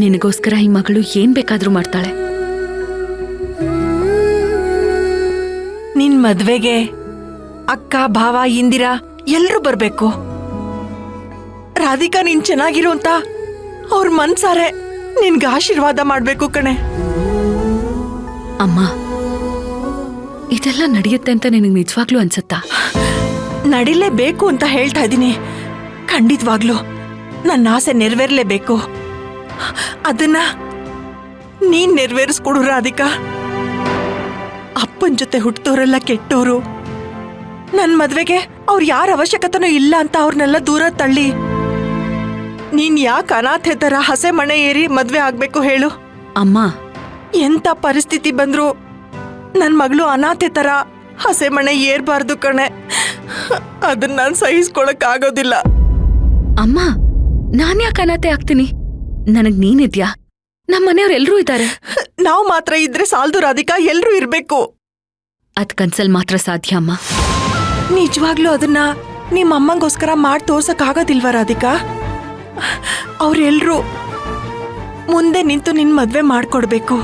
ನಿನಗೋಸ್ಕರ ಈ ಮಗಳು ಏನ್ ಬೇಕಾದ್ರೂ ಮಾಡ್ತಾಳೆ. ನಿನ್ ಮದ್ವೆಗೆ ಅಕ್ಕ ಭಾವ ಇಂದಿರಾ ಎಲ್ರೂ ಬರ್ಬೇಕು. ರಾಧಿಕಾ ನೀನ್ ಚೆನ್ನಾಗಿರು ಅಂತ ಅವ್ರ ಮನ್ಸಾರೆ ನಿನ್ಗೆ ಆಶೀರ್ವಾದ ಮಾಡ್ಬೇಕು ಕಣೆ. ಅಮ್ಮ, ಇದೆಲ್ಲ ನಡೆಯುತ್ತೆ ಅಂತ ನಿನಗೆ ನಿಜವಾಗ್ಲೂ ಅನ್ಸುತ್ತಾ? ನಡಿಲೇಬೇಕು ಅಂತ ಹೇಳ್ತಾ ಇದ್ದೀನಿ. ಖಂಡಿತವಾಗ್ಲು ನನ್ನ ಆಸೆ ನೆರವೇರ್ಲೇಬೇಕು. ಅದನ್ನ ನೀನ್ ನೆರವೇರಿಸ್ಕೊಡು ರಾಧಿಕಾ. ಅಪ್ಪನ ಜೊತೆ ಹುಟ್ಟೋರೆಲ್ಲ ಕೆಟ್ಟೋರು. ನನ್ ಮದ್ವೆಗೆ ಅವ್ರು ಯಾರ ಅವಶ್ಯಕತೆನೂ ಇಲ್ಲ ಅಂತ ಅವ್ರನ್ನೆಲ್ಲ ದೂರ ತಳ್ಳಿ ನೀನ್ ಯಾಕೆ ಅನಾಥೆ ತರ ಹಸೆ ಮಣೆ ಏರಿ ಮದ್ವೆ ಆಗ್ಬೇಕು ಹೇಳು? ಅಮ್ಮ, ಎಂತ ಪರಿಸ್ಥಿತಿ ಬಂದ್ರು ನನ್ ಮಗಳು ಅನಾಥೆ ತರ ಹಸೆ ಮಣೆ ಏರ್ಬಾರ್ದು ಕಣೆ. ಅದನ್ನ ನಾನ್ ಸಹಿಸ್ಕೊಳಕ್ ಆಗೋದಿಲ್ಲ. ಅಮ್ಮ, ನಾನ್ ಯಾಕೆ ಅನಾಥೆ ಆಗ್ತೀನಿ? ನನಗ್ ನೀನಿದ್ಯಾ, ನಮ್ಮ ಮನೆಯವ್ರೆಲ್ರೂ ಇದ್ದಾರೆ. ನಾವ್ ಮಾತ್ರ ಇದ್ರೆ ಸಾಲ್ದು ರಾಧಿಕಾ, ಎಲ್ರೂ ಇರ್ಬೇಕು. ಅದ್ ಕನ್ಸಲ್ ಮಾತ್ರ ಸಾಧ್ಯ ಅಮ್ಮ. ನಿಜವಾಗ್ಲೂ ಅದನ್ನ ನಿಮ್ಮ ಅಮ್ಮಂಗೋಸ್ಕರ ಮಾಡಿ ತೋರ್ಸಕ್ ಆಗೋದಿಲ್ವಾ ರಾಧಿಕಾ? ಅವ್ರೆಲ್ರೂ ಮುಂದೆ ನಿಂತು ನಿನ್ ಮದ್ವೆ ಮಾಡ್ಕೊಡ್ಬೇಕು.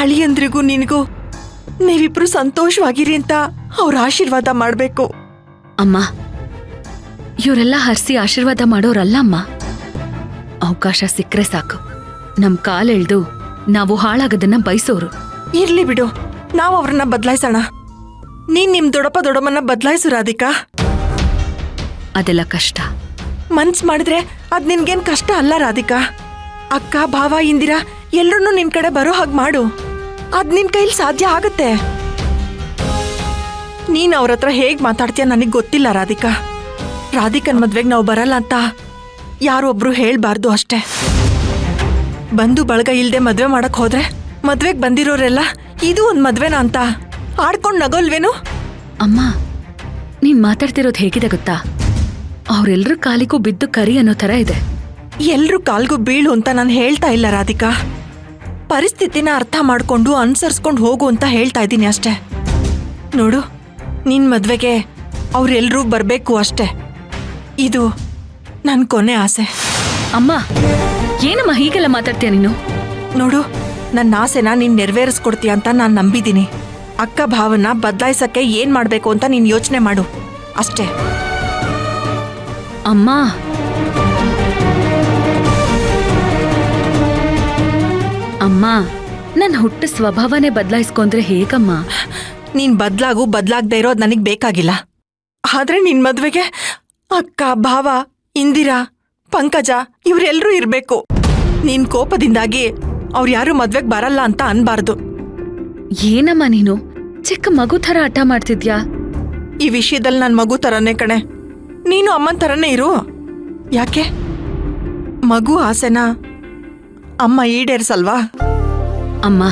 ಅಳಿಯಂದ್ರಿಗೂ ನಿನಗೂ ನೀವಿಬ್ರು ಸಂತೋಷವಾಗಿರಿ ಅಂತ ಅವ್ರ ಆಶೀರ್ವಾದ ಮಾಡ್ಬೇಕು. ಅಮ್ಮ, ಇವರೆಲ್ಲ ಹರ್ಸಿ ಆಶೀರ್ವಾದ ಮಾಡೋರಲ್ಲ ಅಮ್ಮ. ಅವಕಾಶ ಸಿಕ್ಕ್ರೆ ಸಾಕು, ನಮ್ ಕಾಲೆಳ್ದು ನಾವು ಹಾಳಾಗದನ್ನ ಬಯಸೋರು. ಇರ್ಲಿ ಬಿಡು, ನಾವ್ ಅವ್ರನ್ನ ಬದಲಾಯಿಸೋಣ. ನೀನ್ ನಿಮ್ ದೊಡ್ಡಪ್ಪ ದೊಡ್ಡಮ್ಮನ್ನ ಬದಲಾಯಿಸು ರಾಧಿಕಾ. ಅದೆಲ್ಲ ಕಷ್ಟ. ಮನ್ಸ್ ಮಾಡಿದ್ರೆ ಅದ್ ನಿನ್ಗೇನ್ ಕಷ್ಟ ಅಲ್ಲ ರಾಧಿಕಾ. ಅಕ್ಕ ಭಾವ ಇಂದಿರಾ ಎಲ್ರೂ ನಿನ್ ಕಡೆ ಬರೋ ಹಾಗೆ ಮಾಡು. ಅದ್ ನಿನ್ ಕೈಲಿ ಸಾಧ್ಯ ಆಗತ್ತೆ. ನೀನ್ ಅವ್ರ ಹತ್ರ ಹೇಗ್ ಮಾತಾಡ್ತೀಯ ನನಗ್ ಗೊತ್ತಿಲ್ಲ ರಾಧಿಕಾ. ರಾಧಿಕನ್ ಮದ್ವೆಗ್ ನಾವು ಬರಲ್ಲ ಅಂತ ಯಾರೊಬ್ರು ಹೇಳ್ಬಾರ್ದು ಅಷ್ಟೇ. ಬಂದು ಬಳಗ ಇಲ್ದೆ ಮದ್ವೆ ಮಾಡಕ್ ಹೋದ್ರೆ ಮದ್ವೆಗ್ ಬಂದಿರೋರೆಲ್ಲ ಇದು ಒಂದ್ ಮದ್ವೆನಾ ಅಂತ ಆಡ್ಕೊಂಡ್ ನಗೋಲ್ವೇನು? ಅಮ್ಮ, ನೀನ್ ಮಾತಾಡ್ತಿರೋದು ಹೇಗಿದೆ ಗೊತ್ತಾ? ಅವ್ರೆಲ್ರ ಕಾಲಿಗೂ ಬಿದ್ದು ಕರಿ ಅನ್ನೋ ತರ ಇದೆ. ಎಲ್ರೂ ಕಾಲ್ಗೂ ಬೀಳು ಅಂತ ನಾನು ಹೇಳ್ತಾ ಇಲ್ಲ ರಾಧಿಕಾ. ಪರಿಸ್ಥಿತಿನ ಅರ್ಥ ಮಾಡ್ಕೊಂಡು ಅನುಸರಿಸ್ಕೊಂಡು ಹೋಗು ಅಂತ ಹೇಳ್ತಾ ಇದ್ದೀನಿ ಅಷ್ಟೇ. ನೋಡು, ನಿನ್ ಮದ್ವೆಗೆ ಅವ್ರೆಲ್ರೂ ಬರ್ಬೇಕು ಅಷ್ಟೇ. ಇದು ನನ್ ಕೊನೆ ಆಸೆ. ಅಮ್ಮ, ಏನಮ್ಮ ಹೀಗೆಲ್ಲ ಮಾತಾಡ್ತೀಯ ನೀನು? ನೋಡು, ನನ್ನ ಆಸೆನ ನೀನ್ ನೆರವೇರಿಸ್ಕೊಡ್ತೀಯ ಅಂತ ನಾನು ನಂಬಿದ್ದೀನಿ. ಅಕ್ಕ ಭಾವನ ಬದಲಾಯಿಸಕ್ಕೆ ಏನ್ ಮಾಡ್ಬೇಕು ಅಂತ ನೀನ್ ಯೋಚನೆ ಮಾಡು ಅಷ್ಟೇ. ಅಮ್ಮ, ಅಮ್ಮ, ನನ್ ಹುಟ್ಟ ಸ್ವಭಾವನೆ ಬದಲಾಯಿಸ್ಕೊಂಡ್ರೆ ಹೇಗಮ್ಮ? ನೀನ್ ಬದ್ಲಾಗದೆ ಇರೋದು ನನಗ್ ಬೇಕಾಗಿಲ್ಲ. ಆದ್ರೆ ನಿನ್ ಮದ್ವೆಗೆ ಅಕ್ಕ ಭಾವ ಇಂದಿರಾ ಪಂಕಜ ಇವ್ರೆಲ್ರೂ ಇರ್ಬೇಕು. ನೀನ್ ಕೋಪದಿಂದಾಗಿ ಅವ್ರು ಯಾರು ಮದ್ವೆಗ್ ಬರಲ್ಲ ಅಂತ ಅನ್ಬಾರ್ದು. ಏನಮ್ಮ ನೀನು ಚಿಕ್ಕ ಮಗು ಥರ ಆಟ ಮಾಡ್ತಿದ್ಯಾ? ಈ ವಿಷಯದಲ್ಲಿ ನನ್ ಮಗು ತರನೇ ಕಣೆ. ನೀನು ಅಮ್ಮನ್ ತರನೇ ಇರು. ಯಾಕೆ? ಮಗು ಆಸೆನ ಅಮ್ಮ ಈಡೇರ್ಸಲ್ವಾ? ಅಮ್ಮ,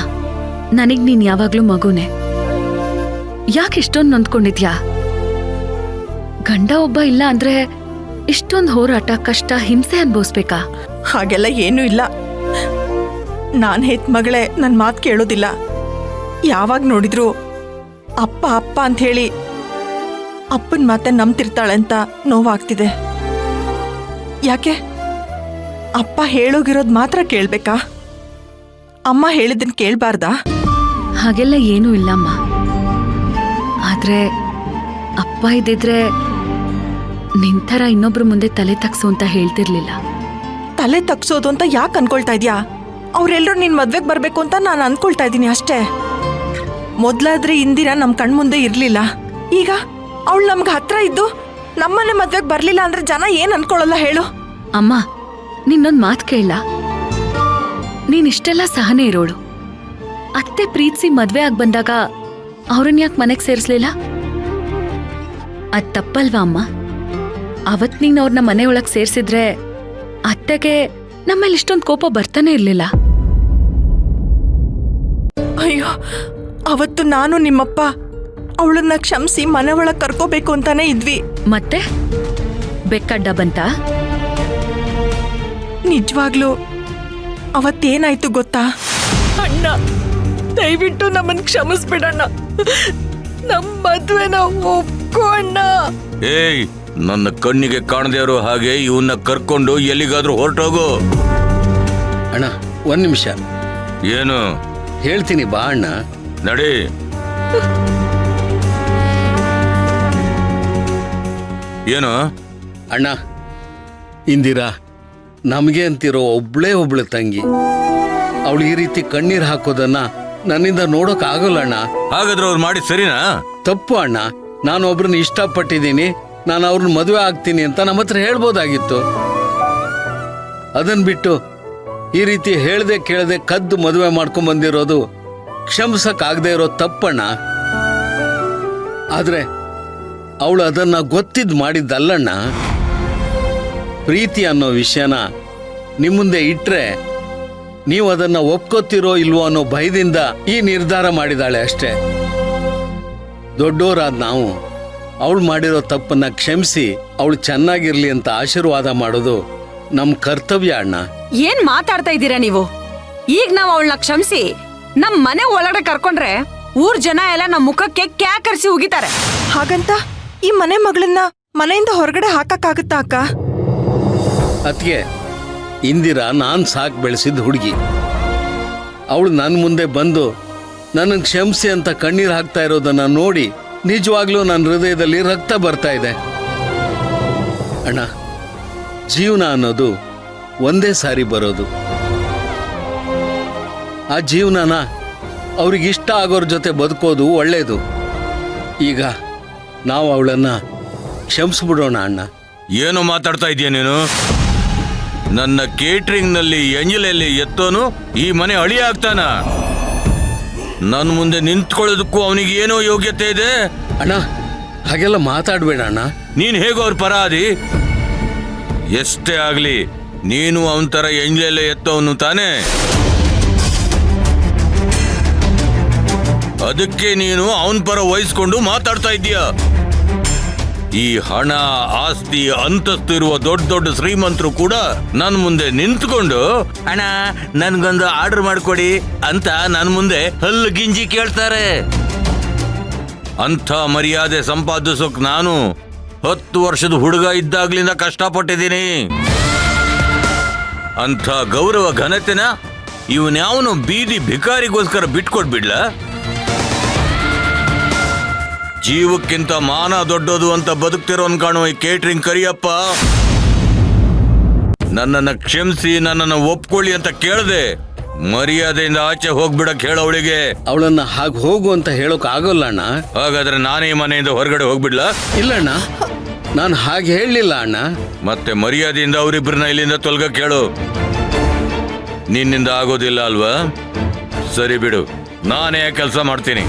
ನನಗ್ ನೀನ್ ಯಾವಾಗ್ಲೂ ಮಗುನೇ. ಯಾಕೆ ಇಷ್ಟೊಂದು ನೊಂದ್ಕೊಂಡಿದ್ಯಾ? ಗಂಡ ಒಬ್ಬ ಇಲ್ಲ ಅಂದ್ರೆ ಇಷ್ಟೊಂದು ಹೋರಾಟ, ಕಷ್ಟ, ಹಿಂಸೆ ಅನ್ಭವಿಸ್ಬೇಕಾ? ಹಾಗೆಲ್ಲ ಏನೂ ಇಲ್ಲ. ನಾನ್ ಹೆತ್ ಮಗಳೇ ನನ್ ಮಾತು ಕೇಳೋದಿಲ್ಲ. ಯಾವಾಗ ನೋಡಿದ್ರು ಅಪ್ಪ ಅಪ್ಪ ಅಂತ ಹೇಳಿ ಅಪ್ಪನ ಮಾತೆ ನಂಬ್ತಿರ್ತಾಳೆ ಅಂತ ನೋವಾಗ್ತಿದೆ. ಯಾಕೆ? ಅಪ್ಪ ಹೇಳೋಗಿರೋದ್ ಮಾತ್ರ ಕೇಳ್ಬೇಕಾ? ಅಮ್ಮ ಹೇಳಿದ್ದನ್ ಕೇಳ್ಬಾರ್ದಾ? ಹಾಗೆಲ್ಲ ಏನೂ ಇಲ್ಲಮ್ಮ. ಆದ್ರೆ ಅಪ್ಪ ಇದ್ದಿದ್ರೆ ನಿಂತರ ಇನ್ನೊಬ್ರು ಮುಂದೆ ತಲೆ ತಗ್ಸು ಅಂತ ಹೇಳ್ತಿರ್ಲಿಲ್ಲ. ತಲೆ ತಗ್ಸೋದು ಅಂತ ಯಾಕೆ ಅನ್ಕೊಳ್ತಾ ಇದ್ಯಾ? ಅವ್ರೆಲ್ರೂ ನಿನ್ ಮದ್ವೆಗ್ ಬರ್ಬೇಕು ಅಂತ ನಾನು ಅನ್ಕೊಳ್ತಾ ಇದ್ದೀನಿ ಅಷ್ಟೇ. ಮೊದ್ಲಾದ್ರೆ ಇಂದಿರಾ ನಮ್ ಕಣ್ಮುಂದೆ ಇರ್ಲಿಲ್ಲ. ಈಗ ಅವಳು ನಮ್ಗೆ ಹತ್ರ ಇದ್ದು ನಮ್ಮನೆ ಮದ್ವೆಗ್ ಬರ್ಲಿಲ್ಲ ಅಂದ್ರೆ ಜನ ಏನ್ ಅನ್ಕೊಳ್ಳಲ್ಲ ಹೇಳು? ಅಮ್ಮ, ನಿನ್ನೊಂದ್ ಮಾತ್ ಕೇಳ. ನೀನಿಷ್ಟೆಲ್ಲ ಸಹನೆ ಇರೋಳು. ಅತ್ತೆ ಪ್ರೀತಿಸಿ ಮದ್ವೆ ಆಗ್ ಬಂದಾಗ ಅವ್ರನ್ನ ಯಾಕೆ ಮನೆಗ್ ಸೇರಿಸ್ಲಿಲ್ಲ? ಅದ್ ತಪ್ಪಲ್ವಾ ಅಮ್ಮ? ಅವತ್ ನೀನ್ ಅವ್ರನ್ನ ಮನೆ ಒಳಗ್ ಸೇರ್ಸಿದ್ರೆ ಅತ್ತೆಗೆ ನಮ್ಮಲ್ಲಿ ಇಷ್ಟೊಂದು ಕೋಪ ಬರ್ತಾನೆ ಇರ್ಲಿಲ್ಲ. ಅಯ್ಯೋ, ಅವತ್ತು ನಾನು ನಿಮ್ಮಪ್ಪ ಅವಳನ್ನ ಕ್ಷಮಿಸಿ ಮನೆ ಒಳಗ್ ಕರ್ಕೋಬೇಕು ಅಂತಾನೆ ಇದ್ವಿ. ಮತ್ತೆ ಬೆಕ್ಕಡ್ಡ ಬಂತ? ನಿಜವಾಗ್ಲೂ ಅವತ್ತೇನಾಯ್ತು ಗೊತ್ತಾ? ಅಣ್ಣ, ದಯವಿಟ್ಟು ನಮ್ಮನ್ ಕ್ಷಮಿಸ್ಬಿಡಣ್ಣ. ನಮ್ ಮದ್ವೆನ ಒಪ್ಕೋ ಅಣ್ಣ. ಏಯ್, ನನ್ನ ಕಣ್ಣಿಗೆ ಕಾಣದೇ ಇರೋ ಹಾಗೆ ಇವನ್ನ ಕರ್ಕೊಂಡು ಎಲ್ಲಿಗಾದ್ರೂ ಹೊರಟೋಗು. ಅಣ್ಣ ಒಂದ್ ನಿಮಿಷ ಏನು ಹೇಳ್ತೀನಿ ಬಾ ಅಣ್ಣ. ನಡಿ. ಏನು ಅಣ್ಣ, ಇಂದಿರಾ ನಮಗೆ ಅಂತಿರೋ ಒಬ್ಳು ತಂಗಿ. ಅವಳು ಈ ರೀತಿ ಕಣ್ಣೀರ್ ಹಾಕೋದನ್ನ ನನ್ನಿಂದ ನೋಡೋಕ್ ಆಗೋಲ್ಲ ಅಣ್ಣ. ಹಾಗಾದ್ರೆ ಅವ್ರು ಮಾಡಿ ಸರಿನಾ? ತಪ್ಪು ಅಣ್ಣ. ನಾನು ಒಬ್ರನ್ನ ಇಷ್ಟಪಟ್ಟಿದ್ದೀನಿ, ನಾನು ಅವ್ರನ್ನ ಮದುವೆ ಆಗ್ತೀನಿ ಅಂತ ನಮ್ಮ ಹತ್ರ ಹೇಳ್ಬೋದಾಗಿತ್ತು. ಅದನ್ ಬಿಟ್ಟು ಈ ರೀತಿ ಹೇಳ್ದೆ ಕೇಳದೆ ಕದ್ದು ಮದುವೆ ಮಾಡ್ಕೊಂಡ್ ಬಂದಿರೋದು ಕ್ಷಮಿಸಕ್ ಆಗದೆ ಇರೋ ತಪ್ಪಣ್ಣ. ಆದ್ರೆ ಅವಳು ಅದನ್ನ ಗೊತ್ತಿದ್ ಮಾಡಿದ್ದಲ್ಲಣ್ಣ. ಪ್ರೀತಿ ಅನ್ನೋ ವಿಷಯನ ನಿಮ್ ಮುಂದೆ ಇಟ್ರೆ ನೀವು ಅದನ್ನ ಒಪ್ಕೋತಿರೋ ಇಲ್ವೋ ಅನ್ನೋ ಭಯದಿಂದ ಈ ನಿರ್ಧಾರ ಮಾಡಿದಾಳೆ ಅಷ್ಟೇ. ದೊಡ್ಡೋರಾದ ನಾವು ಅವಳು ಮಾಡಿರೋ ತಪ್ಪನ್ನ ಕ್ಷಮಿಸಿ ಅವಳು ಚೆನ್ನಾಗಿರ್ಲಿ ಅಂತ ಆಶೀರ್ವಾದ ಮಾಡೋದು ನಮ್ ಕರ್ತವ್ಯ ಅಣ್ಣ. ಏನ್ ಮಾತಾಡ್ತಾ ಇದ್ದೀರಾ ನೀವು? ಈಗ ನಾವ್ ಅವಳನ್ನ ಕ್ಷಮಿಸಿ ನಮ್ ಮನೆ ಒಳಗಡೆ ಕರ್ಕೊಂಡ್ರೆ ಊರ್ ಜನ ಎಲ್ಲ ನಮ್ ಮುಖಕ್ಕೆ ಕ್ಯಾಕರ್ಸಿ ಉಗಿತಾರೆ. ಹಾಗಂತ ಈ ಮನೆ ಮಗಳನ್ನ ಮನೆಯಿಂದ ಹೊರಗಡೆ ಹಾಕಕ್ಕಾಗತ್ತಾ ಅಕ್ಕ? ಅದ್ಕೆ ಇಂದಿರಾ ನಾನ್ ಸಾಕ್ ಬೆಳೆಸಿದ ಹುಡುಗಿ. ಅವಳು ನನ್ ಮುಂದೆ ಬಂದು ನನ್ನ ಕ್ಷಮಿಸಿ ಅಂತ ಕಣ್ಣೀರ್ ಹಾಕ್ತಾ ಇರೋದನ್ನ ನೋಡಿ ನಿಜವಾಗ್ಲೂ ನನ್ನ ಹೃದಯದಲ್ಲಿ ರಕ್ತ ಬರ್ತಾ ಇದೆ ಅಣ್ಣ. ಜೀವನ ಅನ್ನೋದು ಒಂದೇ ಸಾರಿ ಬರೋದು. ಆ ಜೀವನನ ಅವ್ರಿಗಿಷ್ಟ ಆಗೋರ್ ಜೊತೆ ಬದುಕೋದು ಒಳ್ಳೇದು. ಈಗ ನಾವು ಅವಳನ್ನ ಕ್ಷಮಿಸ್ಬಿಡೋಣ ಅಣ್ಣ. ಏನು ಮಾತಾಡ್ತಾ ಇದೀಯ ನೀನು? ನನ್ನ ಕೇಟ್ರಿಂಗ್ ನಲ್ಲಿ ಎಂಜಲಲ್ಲಿ ಎತ್ತೋನು ಈ ಮನೆ ಅಳಿ ಆಗ್ತಾನ? ನನ್ನ ಮುಂದೆ ನಿಂತ್ಕೊಳ್ಳೋದಕ್ಕೂ ಅವನಿಗೆ ಏನೋ ಯೋಗ್ಯತೆ ಇದೆ? ಅಣ್ಣ, ಹಾಗೆಲ್ಲ ಮಾತಾಡ್ಬೇಡ ಅಣ್ಣ. ನೀನ್ ಹೇಗೋ ಅವ್ರ ಪರಾದಿ? ಎಷ್ಟೇ ಆಗ್ಲಿ ನೀನು ಅವನ ತರ ಎಂಜಲಲ್ಲೇ ಎತ್ತವನು ತಾನೇ? ಅದಕ್ಕೆ ನೀನು ಅವನ ಪರ ವಹಿಸ್ಕೊಂಡು ಮಾತಾಡ್ತಾ ಇದ್ದೀಯ. ಈ ಹಣ ಆಸ್ತಿ ಅಂತಸ್ತು ಇರುವ ದೊಡ್ಡ ದೊಡ್ಡ ಶ್ರೀಮಂತರು ಕೂಡ ನನ್ ಮುಂದೆ ನಿಂತ್ಕೊಂಡು ಅಣ್ಣ ನನ್ಗೊಂದು ಆರ್ಡರ್ ಮಾಡ್ಕೊಡಿ ಅಂತ ನನ್ ಮುಂದೆ ಹಲ್ಲು ಗಿಂಜಿ ಕೇಳ್ತಾರೆ. ಅಂಥ ಮರ್ಯಾದೆ ಸಂಪಾದಿಸೋಕ್ ನಾನು 10 ವರ್ಷದ ಹುಡುಗ ಇದ್ದಾಗ್ಲಿಂದ ಕಷ್ಟಪಟ್ಟಿದ್ದೀನಿ. ಅಂಥ ಗೌರವ ಘನತೆನ ಇವನ್ಯಾವನು ಬೀದಿ ಭಿಕಾರಿಗೋಸ್ಕರ ಬಿಟ್ಕೊಟ್ಬಿಡ್ಲ? ಜೀವಕ್ಕಿಂತ ಮಾನ ದೊಡ್ಡದು ಅಂತ ಬದುಕ್ತಿರೋನ್ ಕಾಣುವ ಈ ಕೇಟ್ರಿಂಗ್ ಕರಿಯಪ್ಪ ನನ್ನನ್ನ ಕ್ಷಮಿಸಿ ನನ್ನನ್ನು ಒಪ್ಕೊಳ್ಳಿ ಅಂತ ಕೇಳದೆ ಮರ್ಯಾದೆಯಿಂದ ಆಚೆ ಹೋಗ್ಬಿಡಕ್ ಹೇಳವಳಿಗೆ. ಅವಳನ್ನ ಹಾಗೆ ಹೋಗು ಅಂತ ಹೇಳೋಕ್ ಆಗೋಲ್ಲ ಅಣ್ಣ. ಹಾಗಾದ್ರೆ ನಾನೇ ಮನೆಯಿಂದ ಹೊರಗಡೆ ಹೋಗ್ಬಿಡ್ಲಾ? ಇಲ್ಲಣ್ಣ, ನಾನು ಹಾಗೆ ಹೇಳಲಿಲ್ಲ ಅಣ್ಣ. ಮತ್ತೆ ಮರ್ಯಾದೆಯಿಂದ ಅವರಿಬ್ಬರನ್ನ ಇಲ್ಲಿಂದ ತೊಲಗಕ್ಕೆ ಹೇಳು. ನಿನ್ನಿಂದ ಆಗೋದಿಲ್ಲ ಅಲ್ವಾ? ಸರಿ ಬಿಡು, ನಾನೇ ಕೆಲಸ ಮಾಡ್ತೀನಿ.